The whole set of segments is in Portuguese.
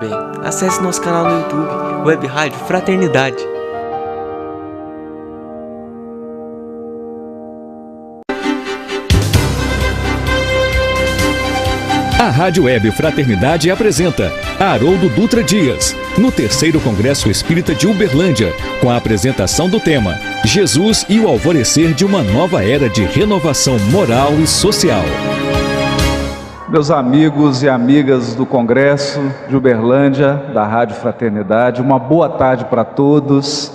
Bem, acesse nosso canal no YouTube, Web Rádio Fraternidade. A Rádio Web Fraternidade apresenta Haroldo Dutra Dias, no 3º Congresso Espírita de Uberlândia, com a apresentação do tema Jesus e o Alvorecer de uma Nova Era de Renovação Moral e Social. Meus amigos e amigas do Congresso de Uberlândia, da Rádio Fraternidade, uma boa tarde para todos.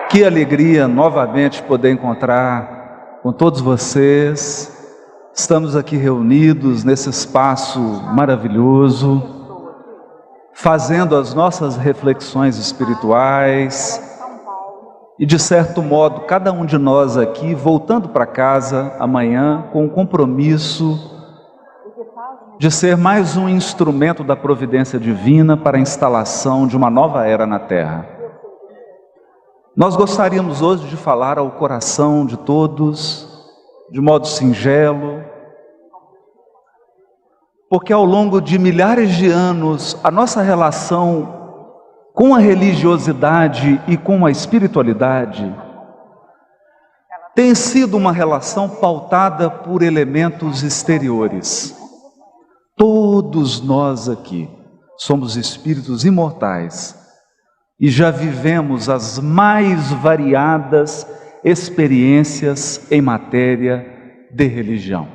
Que alegria novamente poder encontrar com todos vocês. Estamos aqui reunidos nesse espaço maravilhoso, fazendo as nossas reflexões espirituais e, de certo modo, cada um de nós aqui voltando para casa amanhã com o compromisso de ser mais um instrumento da providência divina para a instalação de uma nova era na Terra. Nós gostaríamos hoje de falar ao coração de todos, de modo singelo, porque ao longo de milhares de anos, a nossa relação com a religiosidade e com a espiritualidade tem sido uma relação pautada por elementos exteriores. Todos nós aqui somos espíritos imortais e já vivemos as mais variadas experiências em matéria de religião.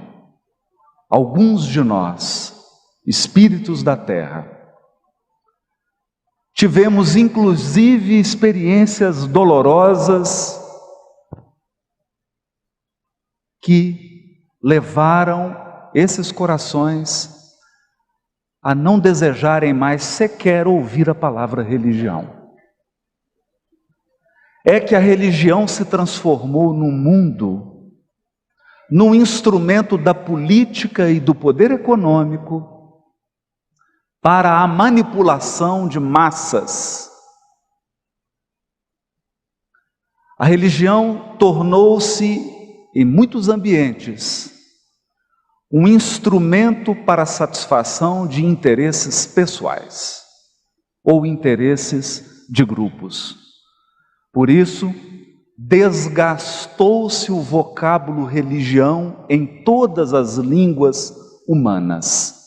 Alguns de nós, espíritos da Terra, tivemos inclusive experiências dolorosas que levaram esses corações a não desejarem mais sequer ouvir a palavra religião. É que a religião se transformou no mundo, num instrumento da política e do poder econômico para a manipulação de massas. A religião tornou-se, em muitos ambientes, um instrumento para a satisfação de interesses pessoais ou interesses de grupos. Por isso, desgastou-se o vocábulo religião em todas as línguas humanas.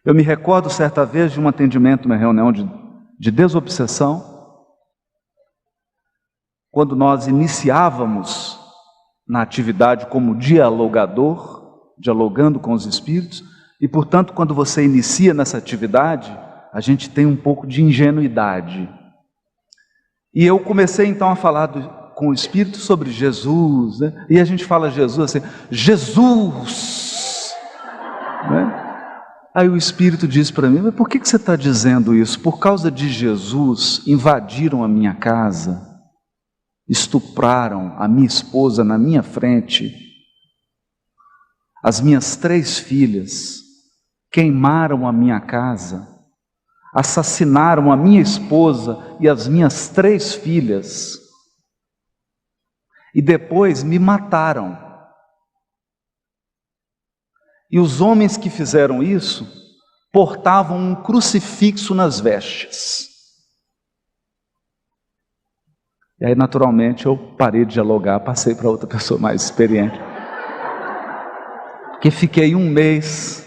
Eu me recordo certa vez de um atendimento, uma reunião de desobsessão, quando nós iniciávamos na atividade como dialogador, dialogando com os espíritos, e portanto quando você inicia nessa atividade, a gente tem um pouco de ingenuidade. E eu comecei então a falar com o Espírito sobre Jesus, né? E a gente fala Jesus assim, Jesus! Né? Aí o Espírito diz para mim, mas por que você está dizendo isso? Por causa de Jesus, invadiram a minha casa, estupraram a minha esposa na minha frente, as minhas 3 filhas, queimaram a minha casa, assassinaram a minha esposa e as minhas 3 filhas, e depois me mataram. E os homens que fizeram isso portavam um crucifixo nas vestes. E aí, naturalmente, eu parei de dialogar, passei para outra pessoa mais experiente. Porque fiquei 1 mês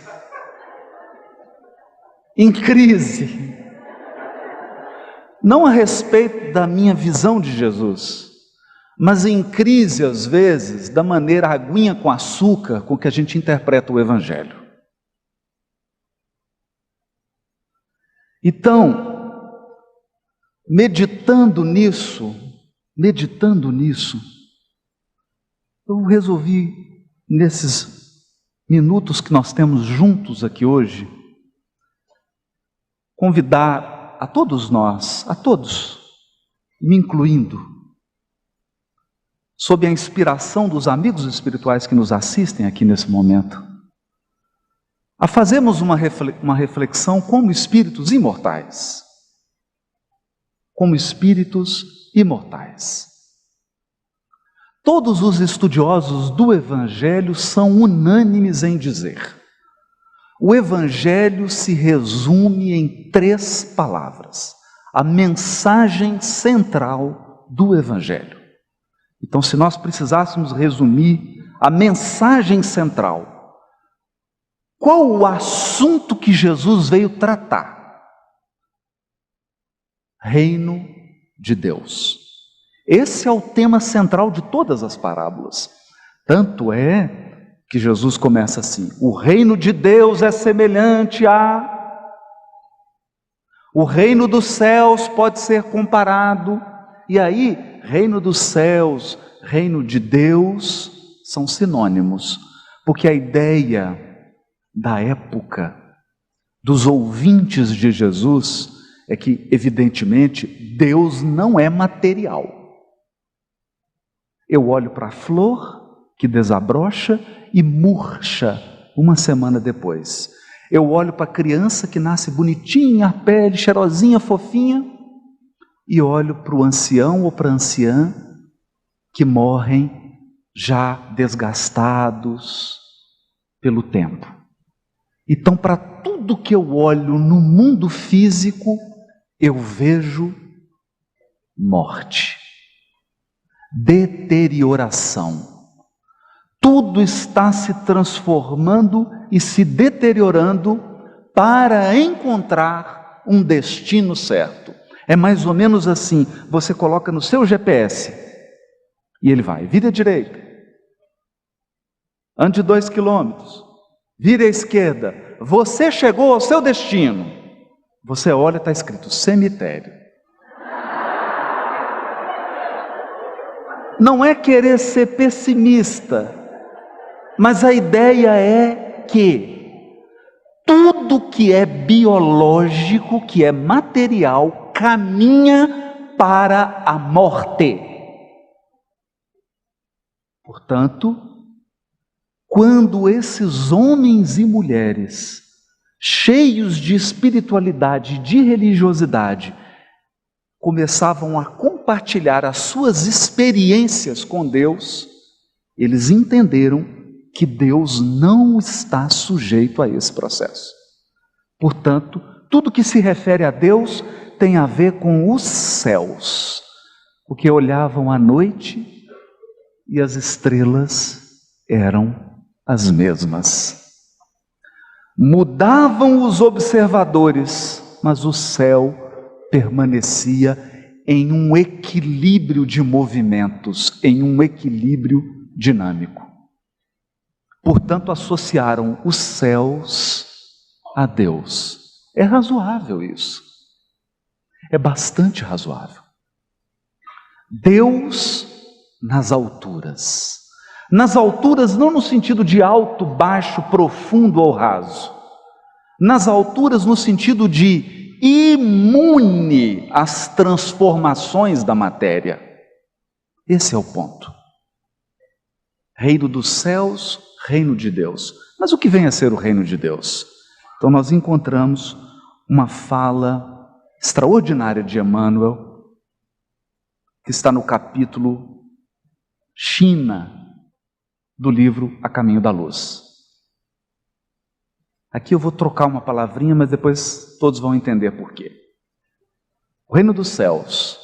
em crise, não a respeito da minha visão de Jesus, mas em crise, às vezes, da maneira aguinha com açúcar com que a gente interpreta o Evangelho. Então, meditando nisso, eu resolvi, nesses minutos que nós temos juntos aqui hoje, convidar a todos nós, a todos, me incluindo, sob a inspiração dos amigos espirituais que nos assistem aqui nesse momento, a fazermos uma reflexão como espíritos imortais. Como espíritos imortais. Todos os estudiosos do Evangelho são unânimes em dizer: O Evangelho se resume em 3 palavras. A mensagem central do Evangelho. Então, se nós precisássemos resumir a mensagem central, qual o assunto que Jesus veio tratar? Reino de Deus. Esse é o tema central de todas as parábolas. Tanto é que Jesus começa assim: o reino de Deus é semelhante a... O reino dos céus pode ser comparado. E aí, reino dos céus, reino de Deus são sinônimos, porque a ideia da época dos ouvintes de Jesus é que, evidentemente, Deus não é material. Eu olho para a flor que desabrocha e murcha uma semana depois. Eu olho para a criança que nasce bonitinha, a pele cheirosinha, fofinha, e olho para o ancião ou para a anciã que morrem já desgastados pelo tempo. Então, para tudo que eu olho no mundo físico, eu vejo morte, deterioração. Tudo está se transformando e se deteriorando para encontrar um destino certo. É mais ou menos assim: você coloca no seu GPS e ele vai, vira à direita, ande 2 quilômetros, vire à esquerda, você chegou ao seu destino. Você olha, está escrito cemitério. Não é querer ser pessimista, mas a ideia é que tudo que é biológico, que é material, caminha para a morte. Portanto, quando esses homens e mulheres, cheios de espiritualidade, de religiosidade, começavam a compartilhar as suas experiências com Deus, eles entenderam que Deus não está sujeito a esse processo. Portanto, tudo que se refere a Deus tem a ver com os céus, porque olhavam à noite e as estrelas eram as mesmas. Mudavam os observadores, mas o céu permanecia em um equilíbrio de movimentos, em um equilíbrio dinâmico. Portanto, associaram os céus a Deus. É razoável isso. É bastante razoável. Deus nas alturas. Nas alturas não no sentido de alto, baixo, profundo ou raso. Nas alturas no sentido de imune às transformações da matéria. Esse é o ponto. Reino dos céus, reino de Deus. Mas o que vem a ser o reino de Deus? Então nós encontramos uma fala extraordinária de Emmanuel, que está no capítulo China do livro A Caminho da Luz. Aqui eu vou trocar uma palavrinha, mas depois todos vão entender por quê. O reino dos céus,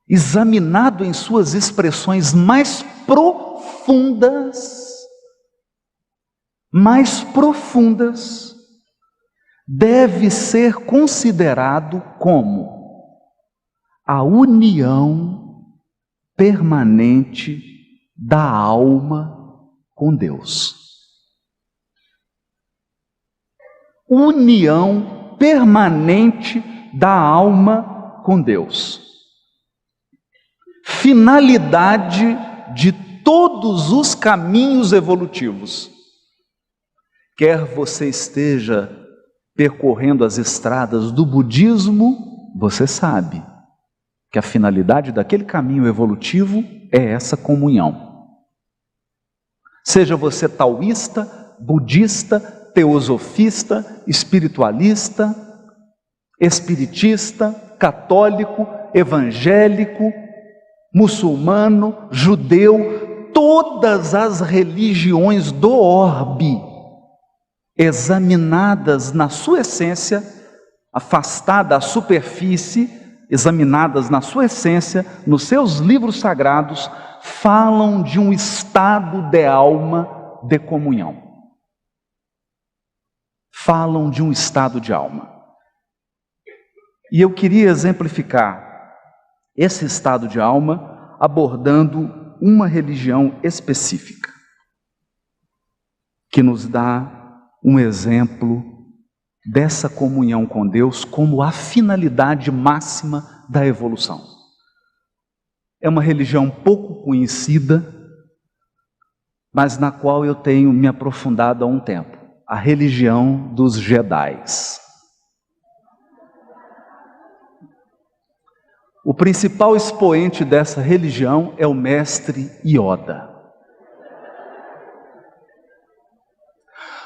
examinado em suas expressões mais profundas, deve ser considerado como a união permanente da alma com Deus. União permanente da alma com Deus. Finalidade de todos os caminhos evolutivos. Quer você esteja percorrendo as estradas do budismo, você sabe que a finalidade daquele caminho evolutivo é essa comunhão. Seja você taoísta, budista, teosofista, espiritualista, espiritista, católico, evangélico, muçulmano, judeu, todas as religiões do orbe examinadas na sua essência, afastadas da superfície, examinadas na sua essência, nos seus livros sagrados, falam de um estado de alma de comunhão. Falam de um estado de alma. E eu queria exemplificar esse estado de alma abordando uma religião específica, que nos dá um exemplo dessa comunhão com Deus como a finalidade máxima da evolução. É uma religião pouco conhecida, mas na qual eu tenho me aprofundado há um tempo. A religião dos Jedis. O principal expoente dessa religião é o mestre Yoda.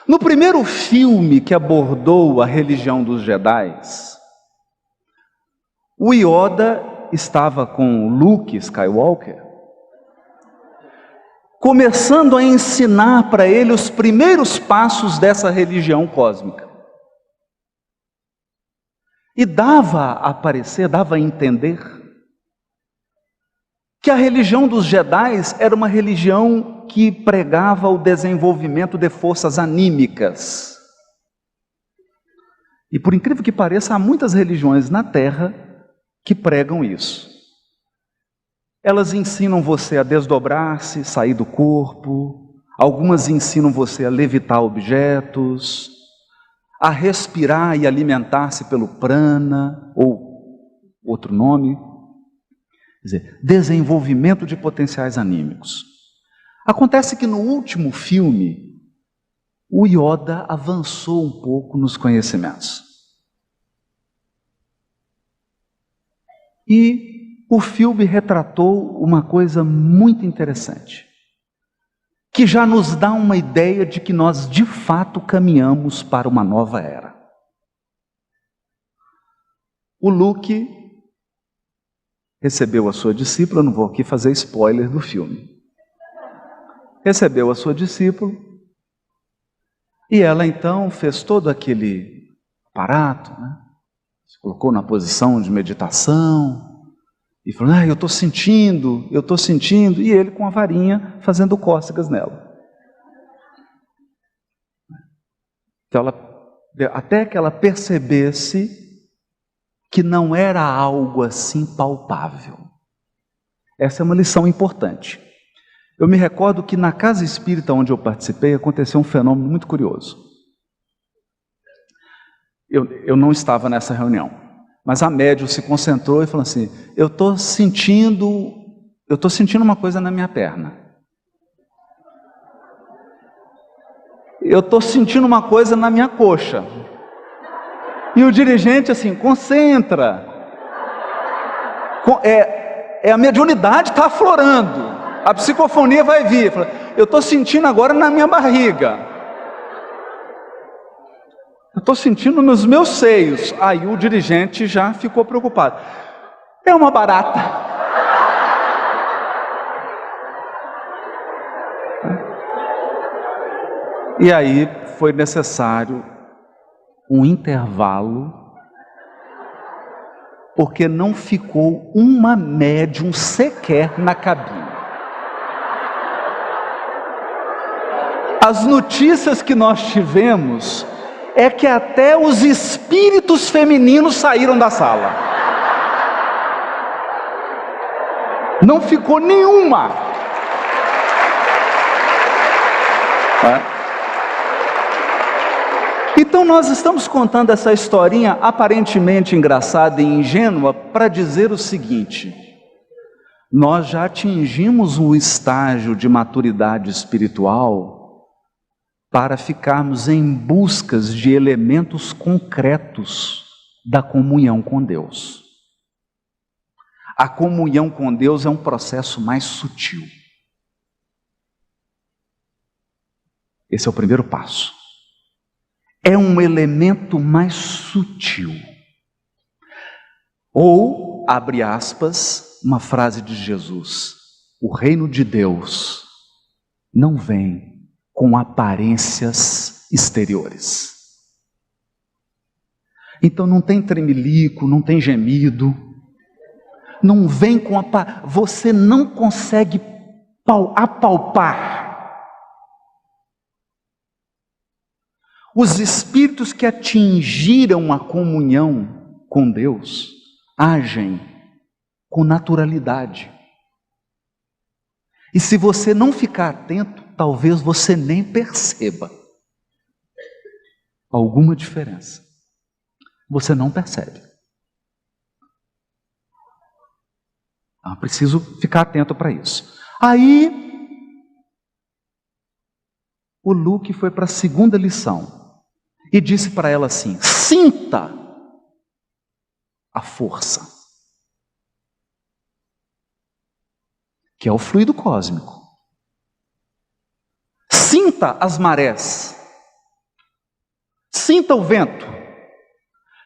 No primeiro filme que abordou a religião dos Jedis, o Yoda estava com Luke Skywalker, começando a ensinar para ele os primeiros passos dessa religião cósmica. E dava a parecer, dava a entender, que a religião dos Jedis era uma religião que pregava o desenvolvimento de forças anímicas. E por incrível que pareça, há muitas religiões na Terra que pregam isso. Elas ensinam você a desdobrar-se, sair do corpo, algumas ensinam você a levitar objetos, a respirar e alimentar-se pelo prana, ou outro nome, quer dizer, desenvolvimento de potenciais anímicos. Acontece que no último filme, o Yoda avançou um pouco nos conhecimentos. E o filme retratou uma coisa muito interessante, que já nos dá uma ideia de que nós de fato caminhamos para uma nova era. O Luke recebeu a sua discípula, não vou aqui fazer spoiler do filme. Recebeu a sua discípula e ela então fez todo aquele aparato, né? Se colocou na posição de meditação e falou, eu estou sentindo, e ele com a varinha fazendo cócegas nela. Então até que ela percebesse que não era algo assim palpável. Essa é uma lição importante. Eu me recordo que na casa espírita onde eu participei, aconteceu um fenômeno muito curioso. Eu não estava nessa reunião, mas a médium se concentrou e falou assim, eu estou sentindo uma coisa na minha perna. Eu estou sentindo uma coisa na minha coxa. E o dirigente assim, concentra. A mediunidade está aflorando. A psicofonia vai vir. Eu estou sentindo agora na minha barriga. Eu estou sentindo nos meus seios. Aí o dirigente já ficou preocupado. É uma barata. E aí foi necessário um intervalo, porque não ficou uma médium sequer na cabine. As notícias que nós tivemos é que até os espíritos femininos saíram da sala. Não ficou nenhuma. Então nós estamos contando essa historinha aparentemente engraçada e ingênua para dizer o seguinte: nós já atingimos um estágio de maturidade espiritual para ficarmos em buscas de elementos concretos da comunhão com Deus. A comunhão com Deus é um processo mais sutil. Esse é o primeiro passo. É um elemento mais sutil. Ou, abre aspas, uma frase de Jesus: o reino de Deus não vem com aparências exteriores. Então não tem tremelico, não tem gemido, não vem com você não consegue apalpar. Os espíritos que atingiram a comunhão com Deus agem com naturalidade. E se você não ficar atento, talvez você nem perceba alguma diferença. Você não percebe. Preciso ficar atento para isso. Aí, o Luke foi para a segunda lição e disse para ela assim: sinta a força, que é o fluido cósmico. Sinta as marés. Sinta o vento.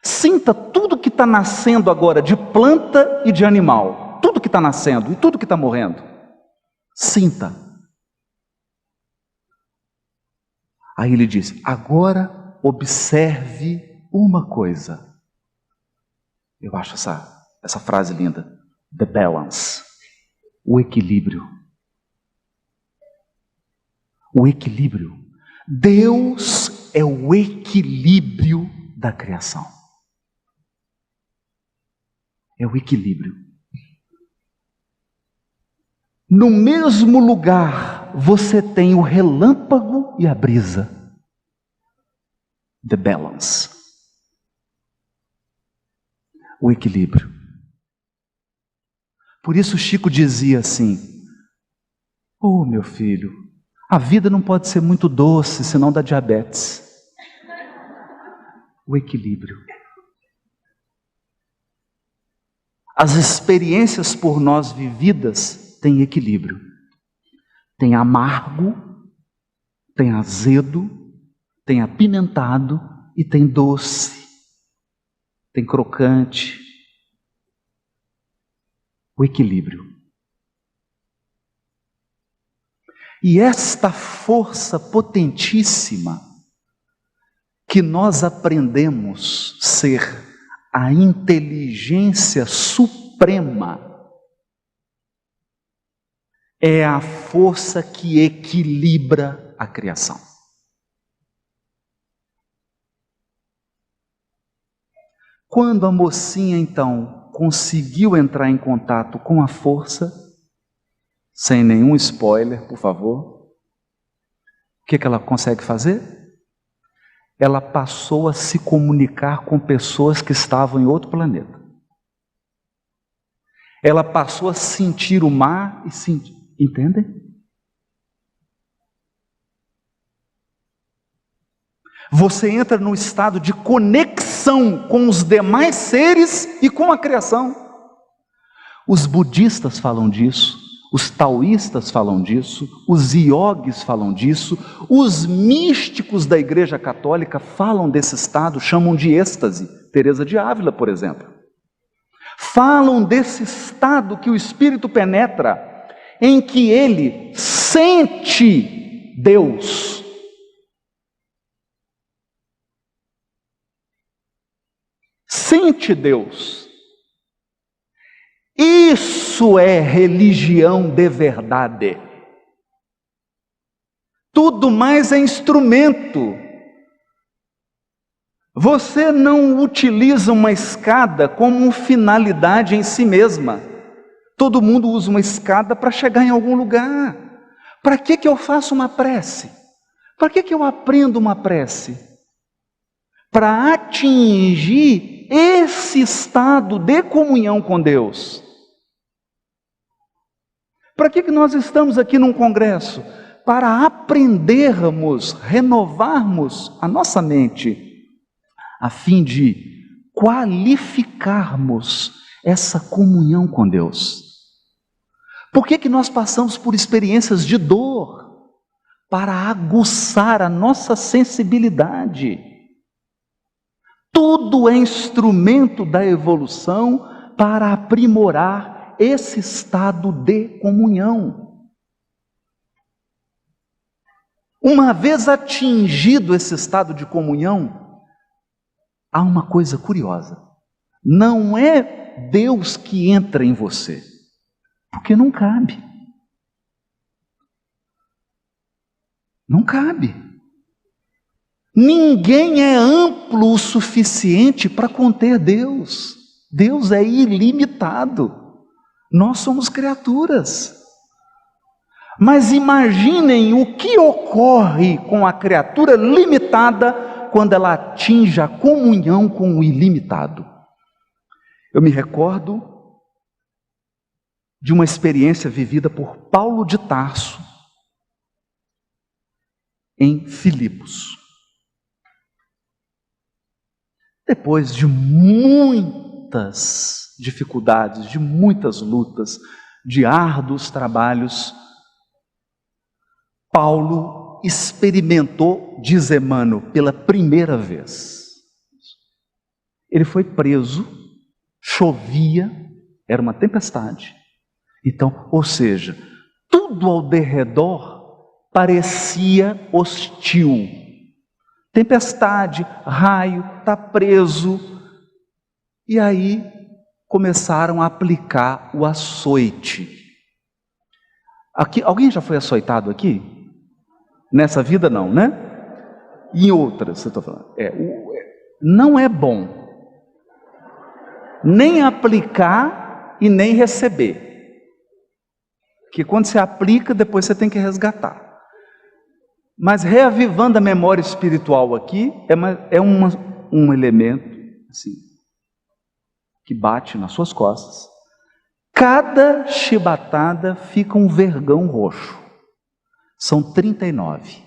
Sinta tudo que está nascendo agora de planta e de animal. Tudo que está nascendo e tudo que está morrendo. Sinta. Aí ele diz: agora observe uma coisa. Eu acho essa frase linda. The balance. O equilíbrio. O equilíbrio. Deus é o equilíbrio da criação. É o equilíbrio. No mesmo lugar, você tem o relâmpago e a brisa. The balance. O equilíbrio. Por isso Chico dizia assim: oh, meu filho, a vida não pode ser muito doce, senão dá diabetes. O equilíbrio. As experiências por nós vividas têm equilíbrio. Tem amargo, tem azedo, tem apimentado e tem doce, tem crocante. O equilíbrio. E esta força potentíssima que nós aprendemos ser a inteligência suprema é a força que equilibra a criação. Quando a mocinha então conseguiu entrar em contato com a força, sem nenhum spoiler, por favor, o que ela consegue fazer? Ela passou a se comunicar com pessoas que estavam em outro planeta. Ela passou a sentir o mar e sentir, entendem? Você entra num estado de conexão com os demais seres e com a criação. Os budistas falam disso, os taoístas falam disso, os iogues falam disso, os místicos da Igreja Católica falam desse estado, chamam de êxtase. Teresa de Ávila, por exemplo. Falam desse estado que o Espírito penetra, em que ele sente Deus. Sente Deus. Isso é religião de verdade. Tudo mais é instrumento. Você não utiliza uma escada como finalidade em si mesma. Todo mundo usa uma escada para chegar em algum lugar. Para que eu faço uma prece? Para que eu aprendo uma prece? Para atingir esse estado de comunhão com Deus. Para que nós estamos aqui num congresso? Para aprendermos, renovarmos a nossa mente, a fim de qualificarmos essa comunhão com Deus. Por que nós passamos por experiências de dor? Para aguçar a nossa sensibilidade. Tudo é instrumento da evolução para aprimorar esse estado de comunhão. Uma vez atingido esse estado de comunhão, há uma coisa curiosa. Não é Deus que entra em você, porque não cabe. Não cabe. Ninguém é amplo o suficiente para conter Deus. Deus é ilimitado. Nós somos criaturas. Mas imaginem o que ocorre com a criatura limitada quando ela atinge a comunhão com o ilimitado. Eu me recordo de uma experiência vivida por Paulo de Tarso em Filipos. Depois de muitas dificuldades, de muitas lutas, de árduos trabalhos, Paulo experimentou, diz Emmanuel, pela primeira vez. Ele foi preso, chovia, era uma tempestade. Então, ou seja, tudo ao derredor parecia hostil. Tempestade, raio, está preso. E aí começaram a aplicar o açoite. Aqui, alguém já foi açoitado aqui? Nessa vida não, né? E em outras, eu estou falando. Não é bom nem aplicar e nem receber. Porque quando você aplica, depois você tem que resgatar. Mas reavivando a memória espiritual aqui, um elemento assim, que bate nas suas costas. Cada chibatada fica um vergão roxo. São 39.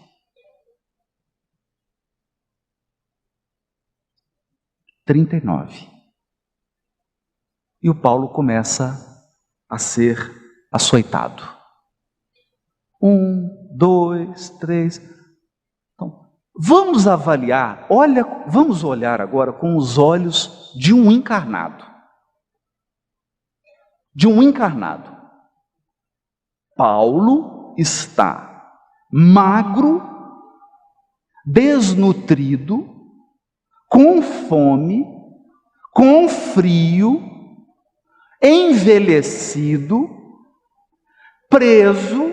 E o Paulo começa a ser açoitado. 1, 2, 3. Então, vamos avaliar, vamos olhar agora com os olhos de um encarnado. De um encarnado. Paulo está magro, desnutrido, com fome, com frio, envelhecido, preso,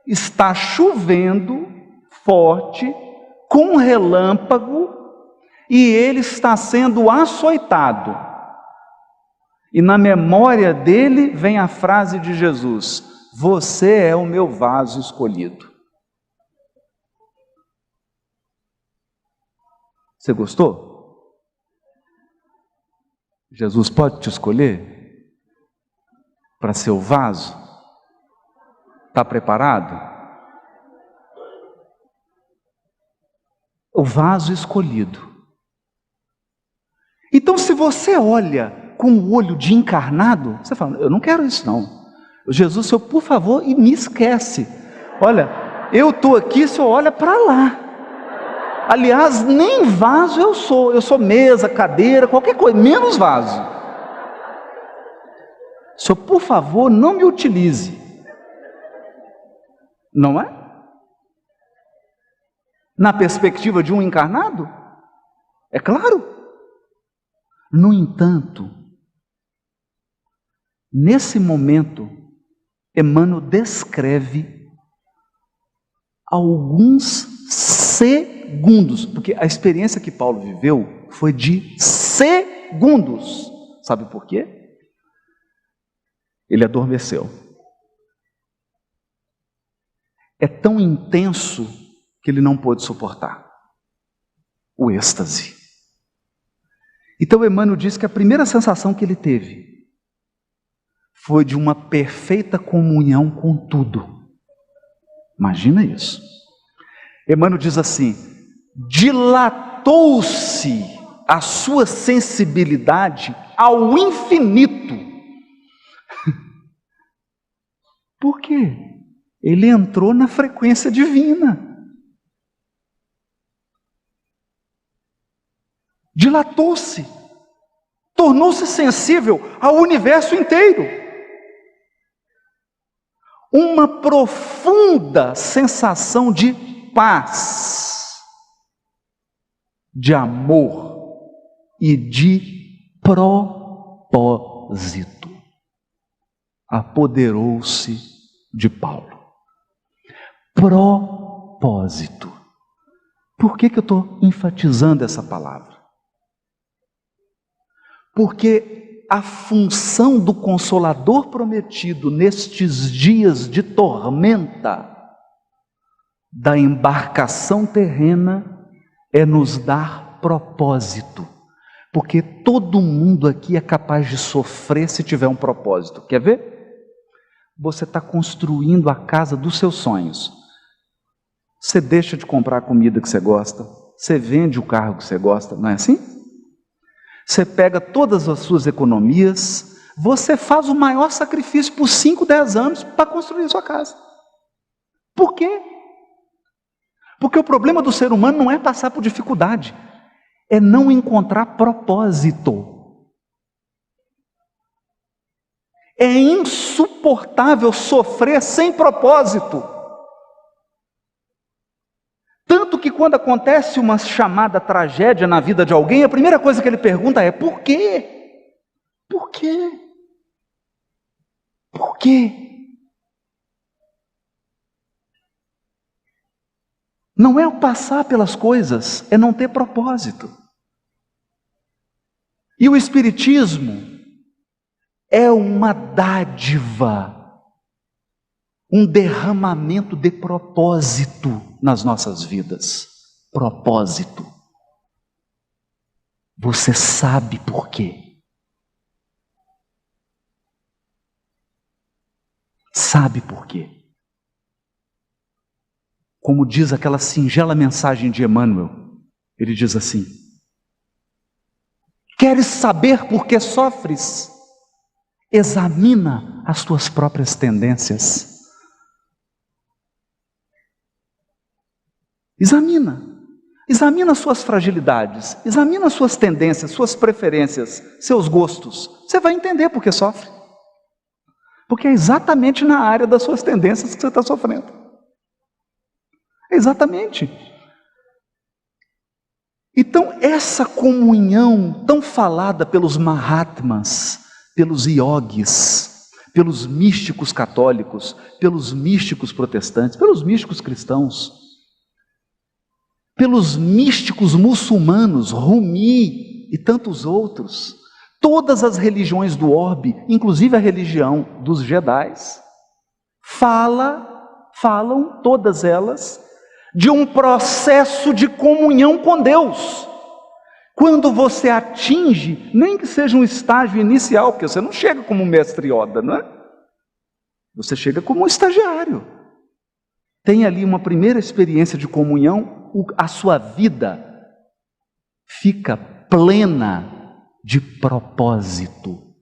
está chovendo forte, com relâmpago, e ele está sendo açoitado. E na memória dele vem a frase de Jesus: você é o meu vaso escolhido. Você gostou? Jesus pode te escolher para ser o vaso? Está preparado? O vaso escolhido. Então, se você olha com o olho de encarnado, você fala: eu não quero isso não. Jesus, Senhor, por favor, e me esquece. Olha, eu estou aqui, o Senhor olha para lá. Aliás, nem vaso eu sou mesa, cadeira, qualquer coisa, menos vaso. Senhor, por favor, não me utilize. Não é? Na perspectiva de um encarnado? É claro. No entanto, nesse momento, Emmanuel descreve alguns segundos, porque a experiência que Paulo viveu foi de segundos. Sabe por quê? Ele adormeceu. É tão intenso que ele não pôde suportar o êxtase. Então Emmanuel diz que a primeira sensação que ele teve foi de uma perfeita comunhão com tudo. Imagina isso. Emmanuel diz assim: dilatou-se a sua sensibilidade ao infinito. Por quê? Ele entrou na frequência divina. Dilatou-se, tornou-se sensível ao universo inteiro. Uma profunda sensação de paz, de amor e de propósito. Apoderou-se de Paulo. Propósito. Por que eu estou enfatizando essa palavra? Porque a função do Consolador prometido nestes dias de tormenta da embarcação terrena é nos dar propósito. Porque todo mundo aqui é capaz de sofrer se tiver um propósito. Quer ver? Você está construindo a casa dos seus sonhos. Você deixa de comprar a comida que você gosta, você vende o carro que você gosta, não é assim? Você pega todas as suas economias, você faz o maior sacrifício por 5, 10 anos para construir a sua casa. Por quê? Porque o problema do ser humano não é passar por dificuldade, é não encontrar propósito. É insuportável sofrer sem propósito. Tanto que quando acontece uma chamada tragédia na vida de alguém, a primeira coisa que ele pergunta é: por quê? Por quê? Por quê? Não é o passar pelas coisas, é não ter propósito. E o Espiritismo é uma dádiva, um derramamento de propósito nas nossas vidas. Propósito. Você sabe por quê? Sabe por quê? Como diz aquela singela mensagem de Emmanuel, ele diz assim: queres saber por que sofres? Examina as tuas próprias tendências. Examina as suas fragilidades, examina as suas tendências, suas preferências, seus gostos. Você vai entender por que sofre. Porque é exatamente na área das suas tendências que você está sofrendo. Exatamente. Então, essa comunhão tão falada pelos Mahatmas, pelos yogis, pelos místicos católicos, pelos místicos protestantes, pelos místicos cristãos, pelos místicos muçulmanos, Rumi e tantos outros, todas as religiões do orbe, inclusive a religião dos Jedis, falam todas elas de um processo de comunhão com Deus. Quando você atinge, nem que seja um estágio inicial, porque você não chega como mestre Yoda, não é? Você chega como um estagiário. Tem ali uma primeira experiência de comunhão, a sua vida fica plena de propósito.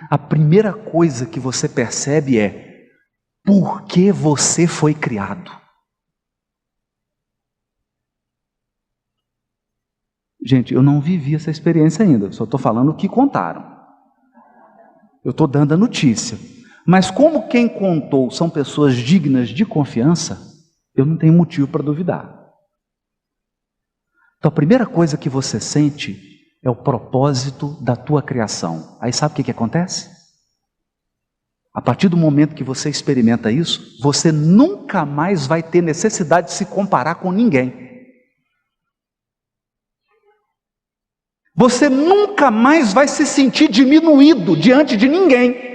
A primeira coisa que você percebe é: por que você foi criado? Gente, eu não vivi essa experiência ainda, só estou falando o que contaram. Eu estou dando a notícia. Mas como quem contou são pessoas dignas de confiança, eu não tenho motivo para duvidar. Então a primeira coisa que você sente é o propósito da tua criação. Aí sabe o que acontece? A partir do momento que você experimenta isso, você nunca mais vai ter necessidade de se comparar com ninguém. Você nunca mais vai se sentir diminuído diante de ninguém.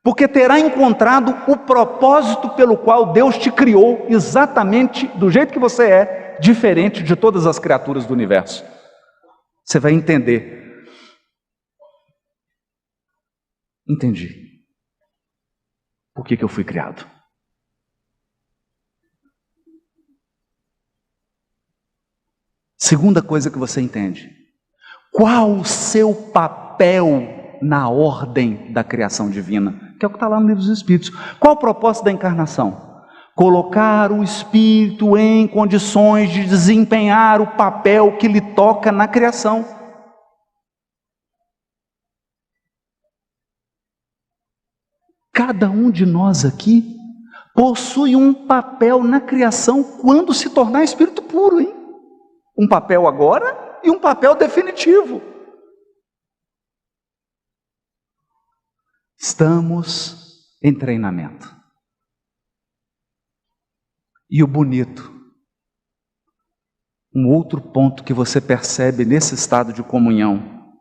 Porque terá encontrado o propósito pelo qual Deus te criou, exatamente do jeito que você é, diferente de todas as criaturas do universo. Você vai entender. Entendi. Por que eu fui criado? Segunda coisa que você entende: qual o seu papel na ordem da criação divina? Que é o que está lá no Livro dos Espíritos. Qual o propósito da encarnação? Colocar o espírito em condições de desempenhar o papel que lhe toca na criação. cada um de nós aqui possui um papel na criação quando se tornar espírito puro, hein? Um papel agora e um papel definitivo. Estamos em treinamento. E o bonito, um outro ponto que você percebe nesse estado de comunhão,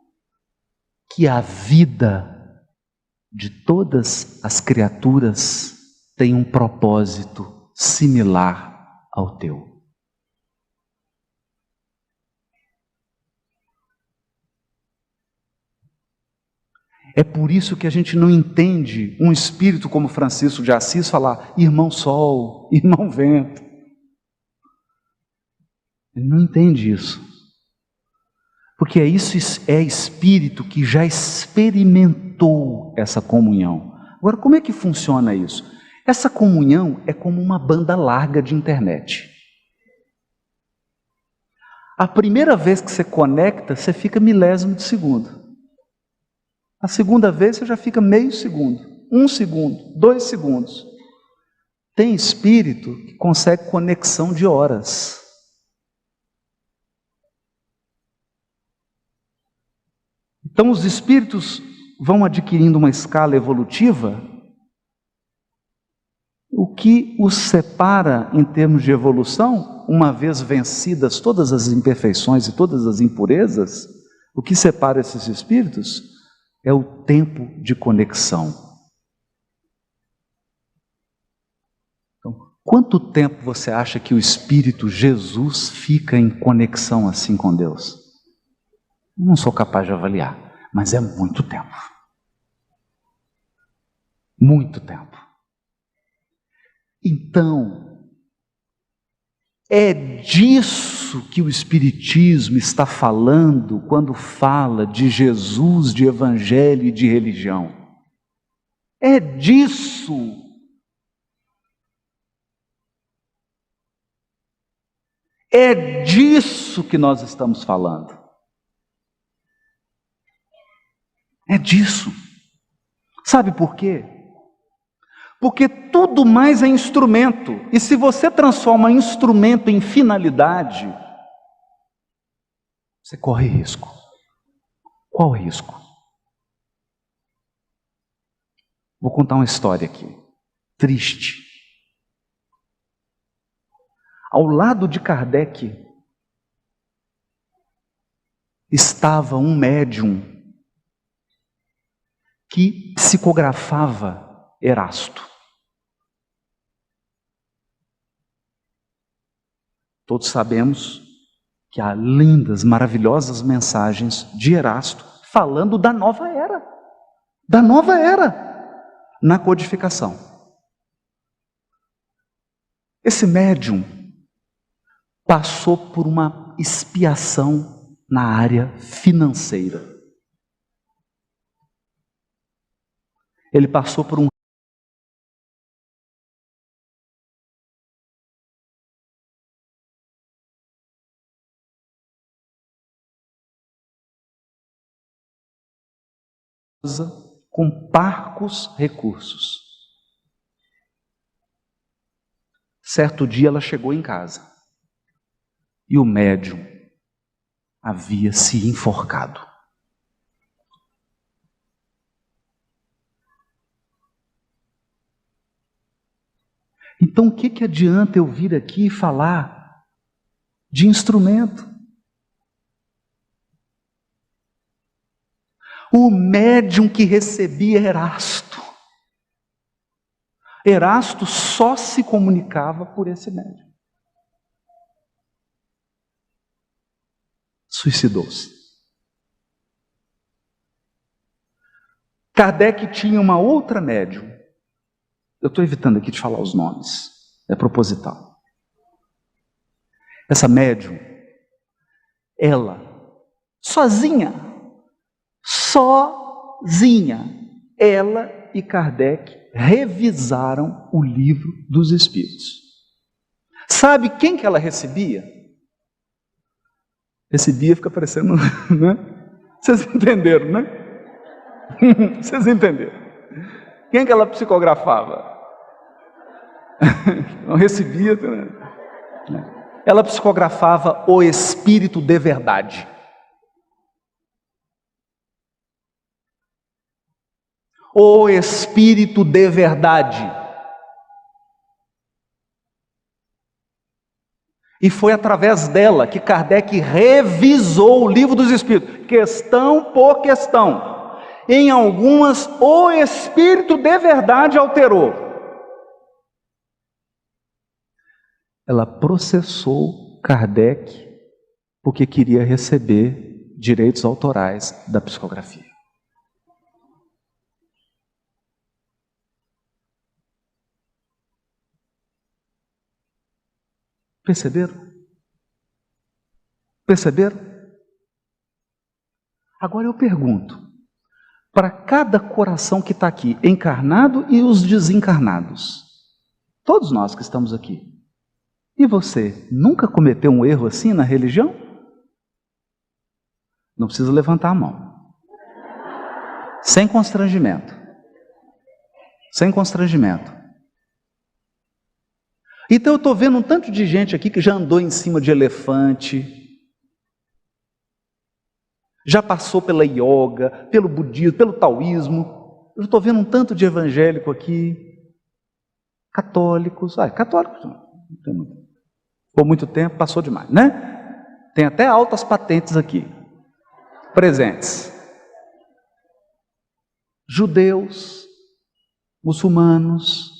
que a vida de todas as criaturas tem um propósito similar ao teu. É por isso que a gente não entende um espírito como Francisco de Assis falar irmão sol, irmão vento. Ele não entende isso. Porque isso é espírito que já experimentou essa comunhão. Agora, como é que funciona isso? Essa comunhão é como uma banda larga de internet. A primeira vez que você conecta, você fica milésimo de segundo. A segunda vez você já fica meio segundo, 1 segundo, 2 segundos. Tem espírito que consegue conexão de horas. Então os espíritos vão adquirindo uma escala evolutiva, o que os separa em termos de evolução, uma vez vencidas todas as imperfeições e todas as impurezas, o que separa esses espíritos é o tempo de conexão. Então, quanto tempo você acha que o Espírito Jesus fica em conexão assim com Deus? Não sou capaz de avaliar, mas é muito tempo. Muito tempo. Então, é disso que o Espiritismo está falando quando fala de Jesus, de Evangelho e de religião. É disso. É disso que nós estamos falando. É disso. Sabe por quê? Porque tudo mais é instrumento. E se você transforma instrumento em finalidade, você corre risco. Qual o risco? Vou contar uma história aqui, triste. Ao lado de Kardec estava um médium que psicografava Erasto. Todos sabemos que há lindas, maravilhosas mensagens de Erasto falando da nova era, na codificação. Esse médium passou por uma expiação na área financeira. Ele passou por um com parcos recursos. Certo dia ela chegou em casa e o médium havia se enforcado. Então o que adianta eu vir aqui e falar de instrumento? O médium que recebia Erasto. Erasto só se comunicava por esse médium. Suicidou-se. Kardec tinha uma outra médium. Eu estou evitando aqui de falar os nomes. É proposital. Essa médium, ela, sozinha, ela e Kardec revisaram o livro dos Espíritos. Sabe quem que ela recebia? Recebia, fica parecendo, né? Vocês entenderam, né? Vocês entenderam. Quem que ela psicografava? Não recebia, né? Ela psicografava o Espírito de verdade. O Espírito de verdade. E foi através dela que Kardec revisou o Livro dos Espíritos, questão por questão. Em algumas, o Espírito de verdade alterou. Ela processou Kardec porque queria receber direitos autorais da psicografia. Perceberam? Perceberam? Agora eu pergunto, para cada coração que está aqui, encarnado e os desencarnados, todos nós que estamos aqui, e você nunca cometeu um erro assim na religião? Não precisa levantar a mão. Sem constrangimento. Sem constrangimento. Então eu estou vendo um tanto de gente aqui que já andou em cima de elefante, já passou pela yoga, pelo budismo, pelo taoísmo. Eu estou vendo um tanto de evangélico aqui, católicos. Católicos não tem muito. Por muito tempo, passou demais, né? Tem até altas patentes aqui, presentes. Judeus, muçulmanos,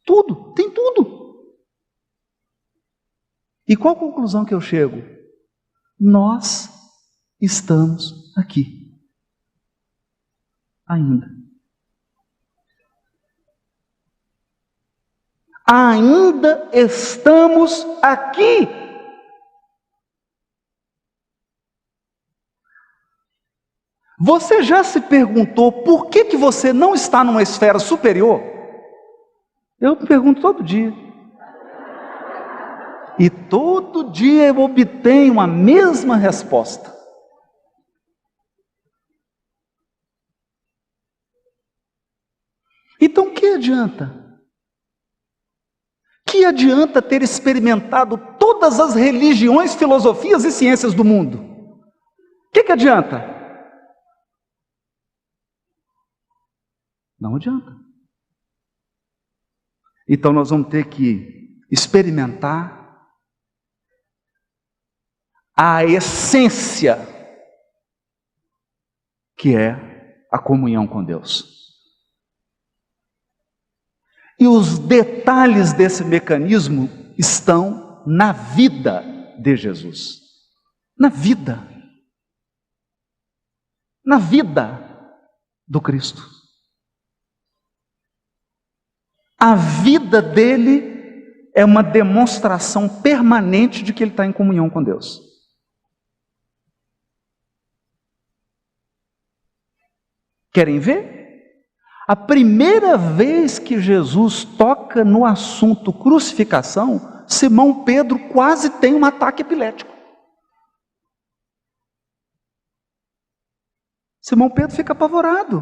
tudo, tem tudo. E qual a conclusão que eu chego? Nós estamos aqui. Ainda. Ainda estamos aqui. Você já se perguntou por que você não está numa esfera superior? Eu me pergunto todo dia. E todo dia eu obtenho a mesma resposta. Então, que adianta? Que adianta ter experimentado todas as religiões, filosofias e ciências do mundo? Que adianta? Não adianta. Então nós vamos ter que experimentar a essência que é a comunhão com Deus. E os detalhes desse mecanismo estão na vida de Jesus. Na vida. Na vida do Cristo. A vida dele é uma demonstração permanente de que ele está em comunhão com Deus. Querem ver? A primeira vez que Jesus toca no assunto crucificação, Simão Pedro quase tem um ataque epilético. Simão Pedro fica apavorado.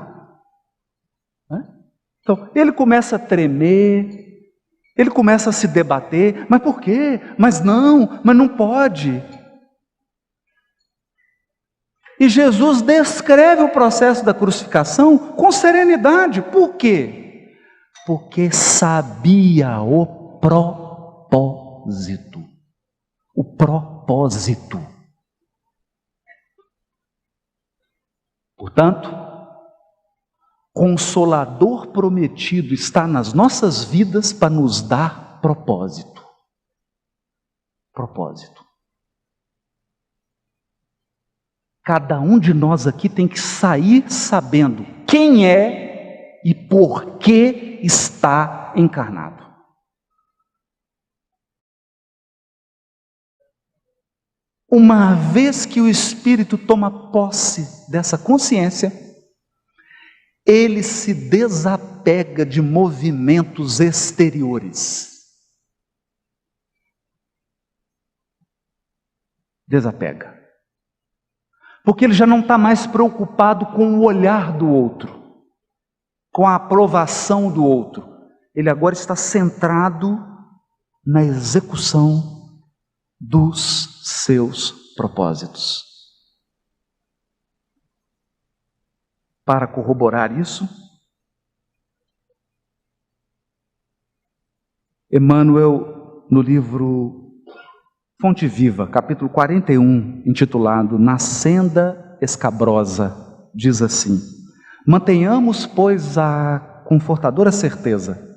Então, ele começa a tremer, ele começa a se debater, mas por quê? Mas não pode. E Jesus descreve o processo da crucificação com serenidade. Por quê? Porque sabia o propósito. O propósito. Portanto, Consolador prometido está nas nossas vidas para nos dar propósito. Propósito. Cada um de nós aqui tem que sair sabendo quem é e por que está encarnado. Uma vez que o Espírito toma posse dessa consciência, ele se desapega de movimentos exteriores. Desapega. Porque ele já não está mais preocupado com o olhar do outro. com a aprovação do outro. Ele agora está centrado na execução dos seus propósitos. Para corroborar isso, Emmanuel, no livro Fonte Viva, capítulo 41, intitulado Na Senda Escabrosa, diz assim: mantenhamos, pois, a confortadora certeza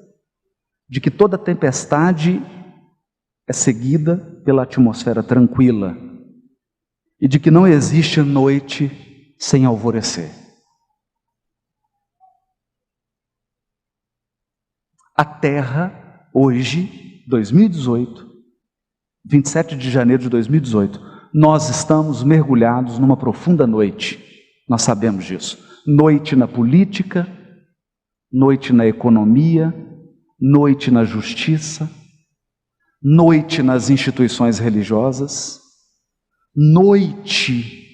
de que toda tempestade é seguida pela atmosfera tranquila e de que não existe noite sem alvorecer. A Terra, hoje, 2018, 27 de janeiro de 2018, nós estamos mergulhados numa profunda noite. Nós sabemos disso. Noite na política, noite na economia, noite na justiça, noite nas instituições religiosas, noite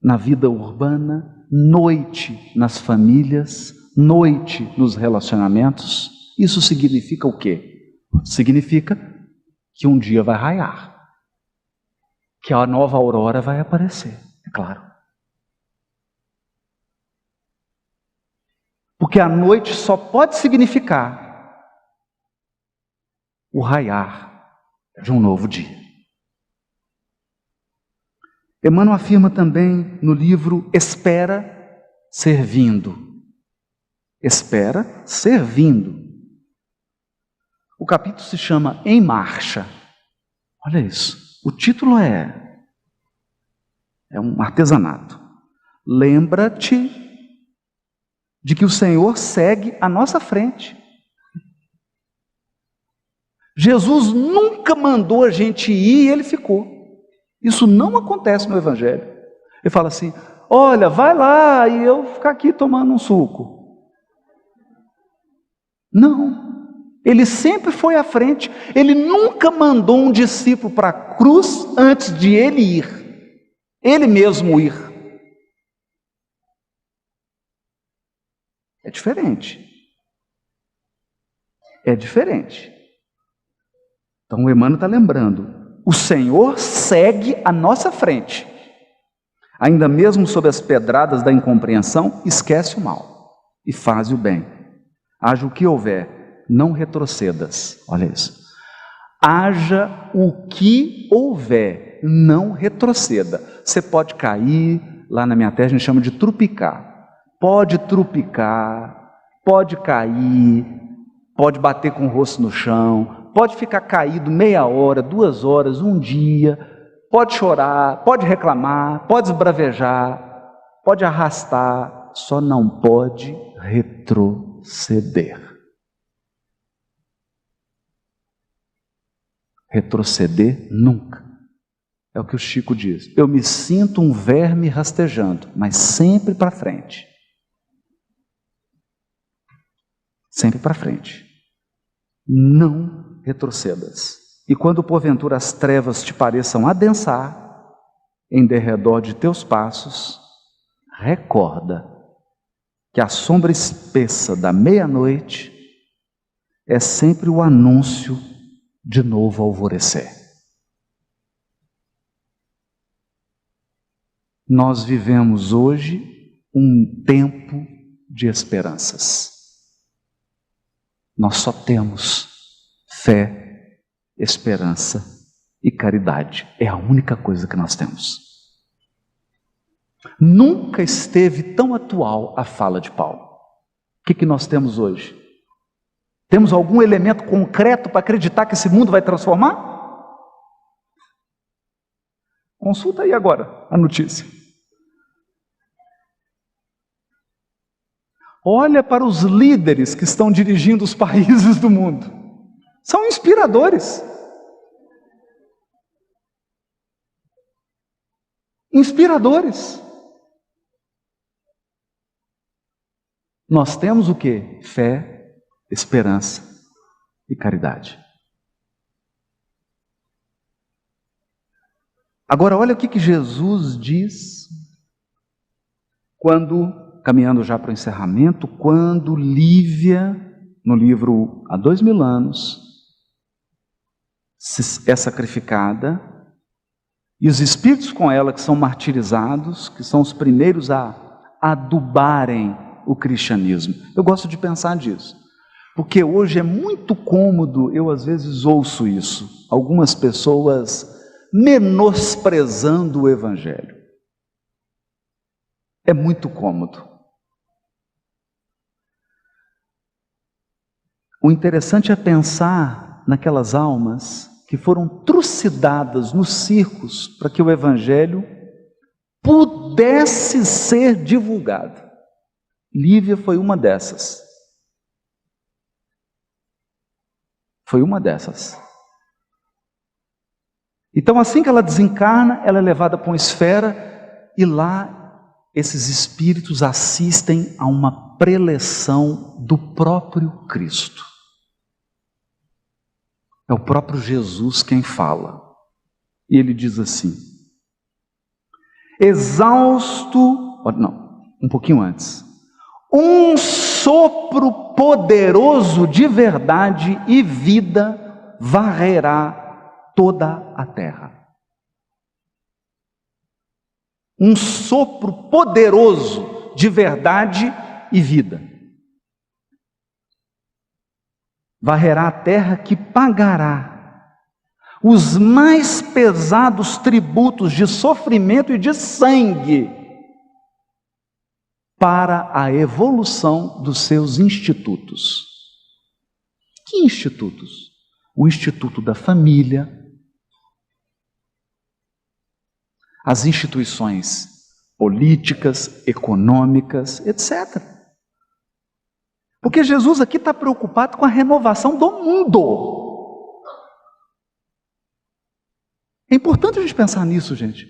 na vida urbana, noite nas famílias, noite nos relacionamentos. Isso significa o quê? Significa que um dia vai raiar, que a nova aurora vai aparecer, é claro. Porque a noite só pode significar o raiar de um novo dia. Emmanuel afirma também no livro Espera Servindo. Espera servindo. O capítulo se chama Em Marcha. Olha isso. O título é um artesanato. Lembra-te de que o Senhor segue à nossa frente. Jesus nunca mandou a gente ir e ele ficou. Isso não acontece no Evangelho. Ele fala assim: olha, vai lá e eu vou ficar aqui tomando um suco. Não. Ele sempre foi à frente. Ele nunca mandou um discípulo para a cruz antes de ele ir. Ele mesmo ir. É diferente. É diferente. Então o Emmanuel está lembrando, o Senhor segue à nossa frente. Ainda mesmo sob as pedradas da incompreensão, esquece o mal e faz o bem. Haja o que houver, não retrocedas. Olha isso. Haja o que houver, não retroceda. Você pode cair, lá na minha terra a gente chama de trupicar. Pode trupicar, pode cair, pode bater com o rosto no chão, pode ficar caído meia hora, 2 horas, um dia, pode chorar, pode reclamar, pode esbravejar, pode arrastar, só não pode retroceder. Retroceder nunca. É o que o Chico diz. Eu me sinto um verme rastejando, mas sempre para frente. Sempre para frente. Não retrocedas. E quando porventura as trevas te pareçam adensar em derredor de teus passos, recorda que a sombra espessa da meia-noite é sempre o anúncio de novo alvorecer. Nós vivemos hoje um tempo de esperanças. Nós só temos fé, esperança e caridade. É a única coisa que nós temos. Nunca esteve tão atual a fala de Paulo. O que nós temos hoje? Temos algum elemento concreto para acreditar que esse mundo vai transformar? Consulta aí agora a notícia. Olha para os líderes que estão dirigindo os países do mundo. São inspiradores. Inspiradores. Nós temos o quê? Fé, esperança e caridade. Agora olha o que Jesus diz quando caminhando já para o encerramento, quando Lívia, no livro Há 2000 anos, é sacrificada, e os espíritos com ela que são martirizados, que são os primeiros a adubarem o cristianismo. Eu gosto de pensar disso, porque hoje é muito cômodo, eu às vezes ouço isso, algumas pessoas menosprezando o Evangelho. É muito cômodo. O interessante é pensar naquelas almas que foram trucidadas nos circos para que o Evangelho pudesse ser divulgado. Lívia foi uma dessas. Foi uma dessas. Então, assim que ela desencarna, ela é levada para uma esfera e lá esses espíritos assistem a uma preleção do próprio Cristo. É o próprio Jesus quem fala. E ele diz assim: exausto, não, um pouquinho antes. Um sopro poderoso de verdade e vida varrerá toda a terra. Um sopro poderoso de verdade e vida. Varrerá a terra que pagará os mais pesados tributos de sofrimento e de sangue para a evolução dos seus institutos. Que institutos? O Instituto da Família, as instituições políticas, econômicas, etc. Porque Jesus aqui está preocupado com a renovação do mundo. É importante a gente pensar nisso, gente.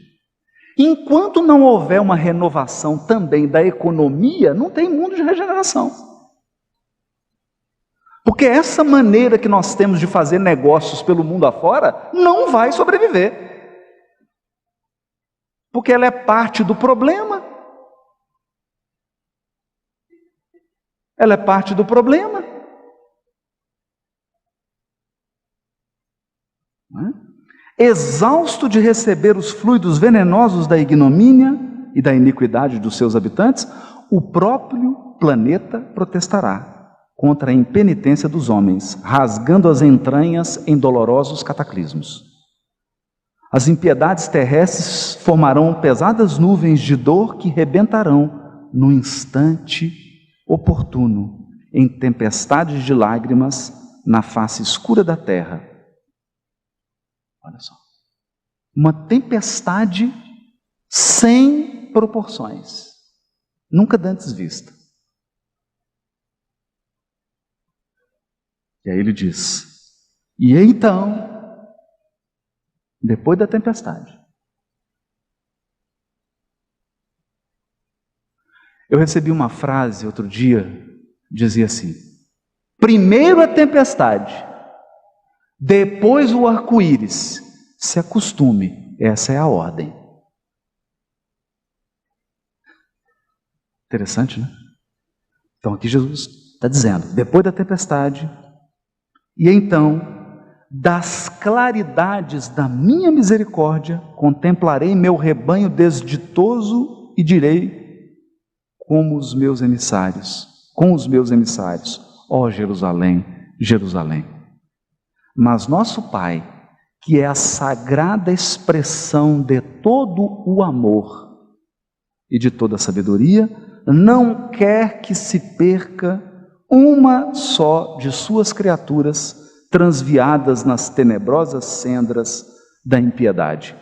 Enquanto não houver uma renovação também da economia, não tem mundo de regeneração. Porque essa maneira que nós temos de fazer negócios pelo mundo afora não vai sobreviver. Porque ela é parte do problema. Ela é parte do problema. Exausto de receber os fluidos venenosos da ignomínia e da iniquidade dos seus habitantes, o próprio planeta protestará contra a impenitência dos homens, rasgando as entranhas em dolorosos cataclismos. As impiedades terrestres formarão pesadas nuvens de dor que rebentarão no instante oportuno, em tempestades de lágrimas na face escura da terra. Olha só, uma tempestade sem proporções, nunca dantes vista. E aí ele diz: e então, depois da tempestade, eu recebi uma frase outro dia, dizia assim: primeiro a tempestade, depois o arco-íris, se acostume, essa é a ordem. Interessante, né? Então aqui Jesus está dizendo, depois da tempestade, e então, das claridades da minha misericórdia, contemplarei meu rebanho desditoso e direi, com os meus emissários, ó Jerusalém, Jerusalém. Mas nosso Pai, que é a sagrada expressão de todo o amor e de toda a sabedoria, não quer que se perca uma só de suas criaturas transviadas nas tenebrosas sendas da impiedade.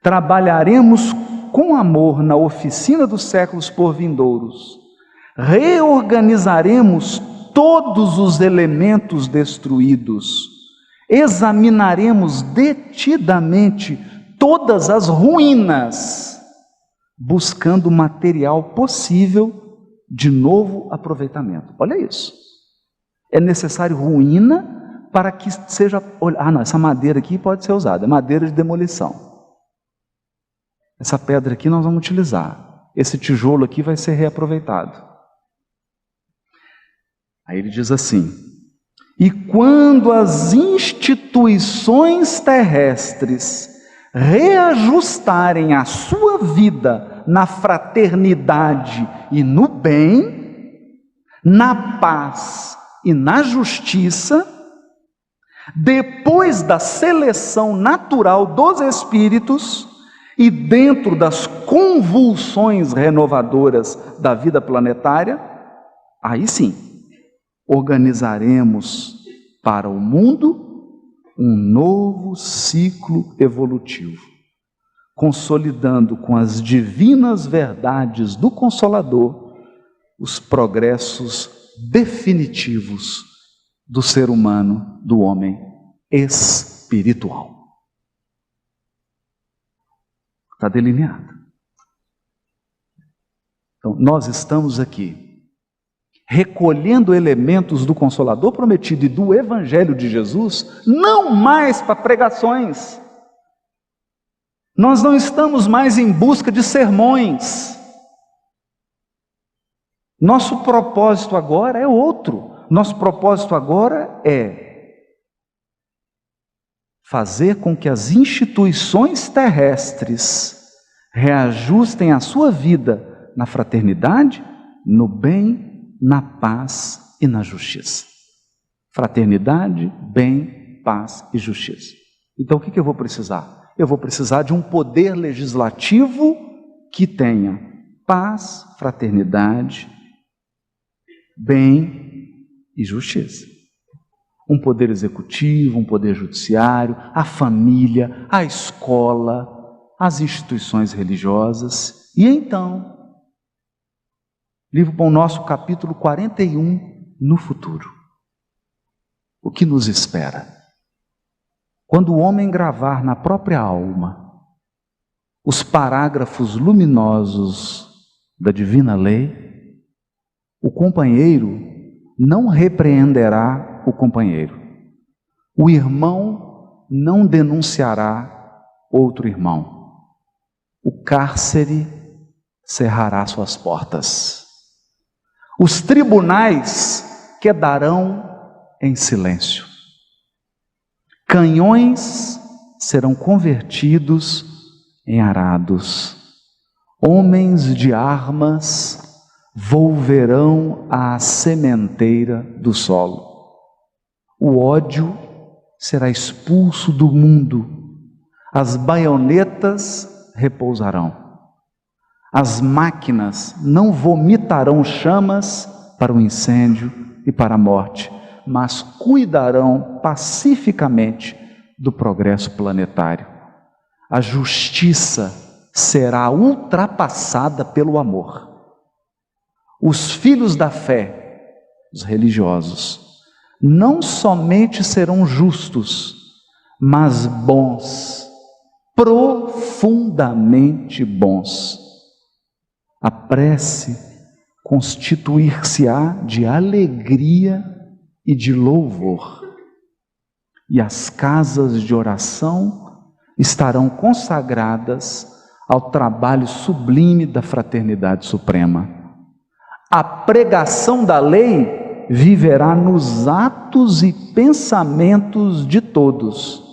Trabalharemos com amor na oficina dos séculos por vindouros, reorganizaremos todos os elementos destruídos, examinaremos detidamente todas as ruínas, buscando material possível de novo aproveitamento. Olha isso. É necessário ruína para que seja... não, essa madeira aqui pode ser usada, é madeira de demolição. Essa pedra aqui nós vamos utilizar. esse tijolo aqui vai ser reaproveitado. Aí ele diz assim: e quando as instituições terrestres reajustarem a sua vida na fraternidade e no bem, na paz e na justiça, depois da seleção natural dos espíritos e dentro das convulsões renovadoras da vida planetária, aí sim, organizaremos para o mundo um novo ciclo evolutivo, consolidando com as divinas verdades do Consolador os progressos definitivos do ser humano, do homem espiritual. Está delineado. Então, nós estamos aqui recolhendo elementos do Consolador prometido e do Evangelho de Jesus, não mais para pregações. Nós não estamos mais em busca de sermões. Nosso propósito agora é outro. Nosso propósito agora é fazer com que as instituições terrestres reajustem a sua vida na fraternidade, no bem, na paz e na justiça. Fraternidade, bem, paz e justiça. Então o que eu vou precisar? Eu vou precisar de um poder legislativo que tenha paz, fraternidade, bem e justiça. Um poder executivo, um poder judiciário, a família, a escola, as instituições religiosas. E então, Livro Pão Nosso, capítulo 41, no futuro. O que nos espera? Quando o homem gravar na própria alma os parágrafos luminosos da divina lei, o companheiro não repreenderá o companheiro. O irmão não denunciará outro irmão. O cárcere cerrará suas portas. Os tribunais quedarão em silêncio. Canhões serão convertidos em arados. Homens de armas volverão à sementeira do solo. O ódio será expulso do mundo. As baionetas repousarão. As máquinas não vomitarão chamas para o incêndio e para a morte, mas cuidarão pacificamente do progresso planetário. A justiça será ultrapassada pelo amor. Os filhos da fé, os religiosos, não somente serão justos, mas bons, profundamente bons. A prece constituir-se-á de alegria e de louvor, e as casas de oração estarão consagradas ao trabalho sublime da fraternidade suprema. A pregação da lei viverá nos atos e pensamentos de todos,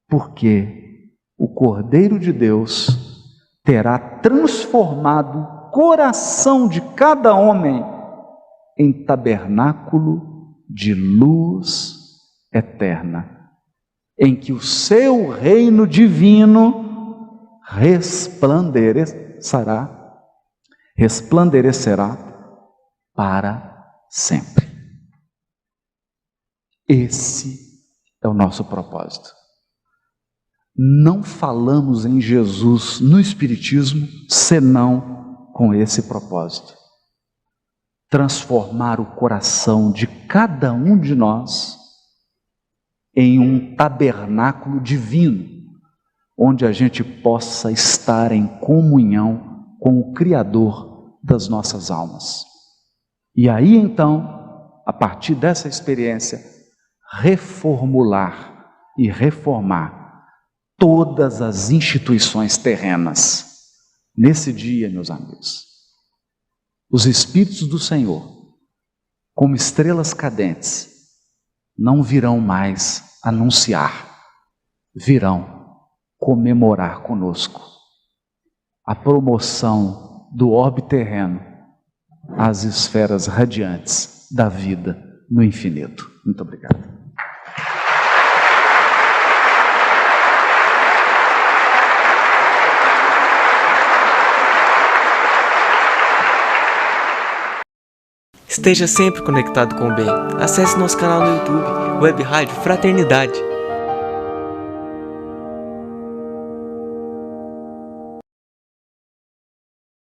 porque o Cordeiro de Deus terá transformado o coração de cada homem em tabernáculo de luz eterna, em que o seu reino divino resplandecerá para sempre. Esse é o nosso propósito. Não falamos em Jesus no Espiritismo senão com esse propósito: transformar o coração de cada um de nós em um tabernáculo divino, onde a gente possa estar em comunhão com o Criador das nossas almas. E aí então, a partir dessa experiência, reformular e reformar todas as instituições terrenas, Nesse dia, meus amigos, os Espíritos do Senhor, como estrelas cadentes, não virão mais anunciar, virão comemorar conosco a promoção do orbe terreno às esferas radiantes da vida no infinito. Muito obrigado. Esteja sempre conectado com o bem. Acesse nosso canal no YouTube, Web Rádio Fraternidade.